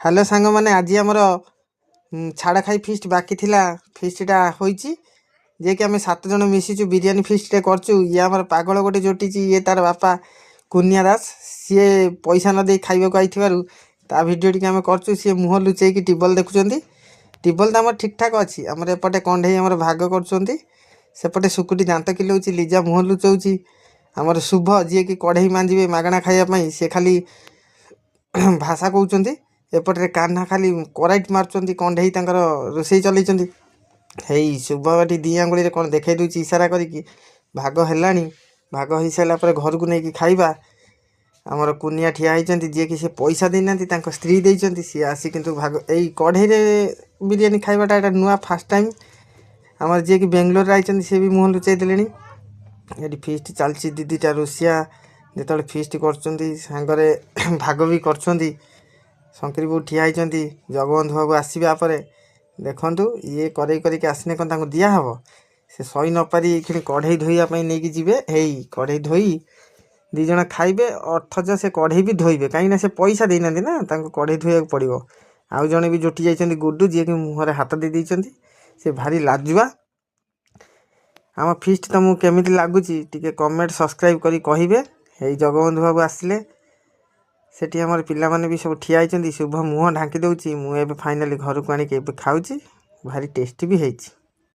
Hello सांग मैंने आज आमर छाड़ा खाई फिस्ट बाकी थिला फिस्टा होईची जे कि आम 7 जन मिशिचु बिरियानी फिस्ट करचु। ये आमर पागल गोटे जोटिची ये तार बापा कुनिया दास सी पैसा न दे खाइबा आई ता भिडियो टी आम करचु। सी मुह लुचेक टिबल देखुं टिबल तो आम ठीक ठाक अच्छी आमर एपटे कंढे आमर भाग कर सेपटे सुकुटी दांत किलौची लिजा मुह लुचौची आमर शुभ जी कि कढ़ई मांजे मागणा खाइबापी सी खाली भाषा कहते एपटे कान्हा खाली कराइट मार्च कंढे रोसे चलती हेई शुभ बाटी दी आंगुड़ी कौन देखई दूची इशारा करी भाग है भाग हो सारापर घर को लेकिन खाइबा आमर कुनिया ठिया होती जी कि पैसा देना स्त्री देती सी आसी किंतु भाग यही कढ़ई बिरियानी खाइबाटा एटा नुआ फास्ट टाइम आमर जी कि बेंगलोर आई सी भी मुह लुचाई देले। ये फिस्ट चलती दीदीटा रोसिया जो फिस्ट कर भाग भी कर शंकरी बो ठिया होती जगबंधु बाबू आसवा पर देखु ये करके आसने कौन दिहब से सही नपारी कि कढ़ई धोइबापी नहीं जी कढ़ई धोई दीज खाइबे अथच से कढ़ई भी धोइबे कहीं से पैसा देना ना कढ़ई धोइबा पड़ो। आउ जड़े भी जोटी जाइए गुड्डू जी कि मुहर हाथ दे देते से भारी लाजुआ। आम फिस्ट तुमको केमी लगुच टे कमेंट सब्सक्राइब करी कहिबे। हे जगबंधु बाबू आसिले सेठी आमर पिला माने भी सब ठिया होती शुभ मुँह ढांकी दूची मुझे फाइनाली घर को आनी खाऊँ भारी टेस्टी भी है।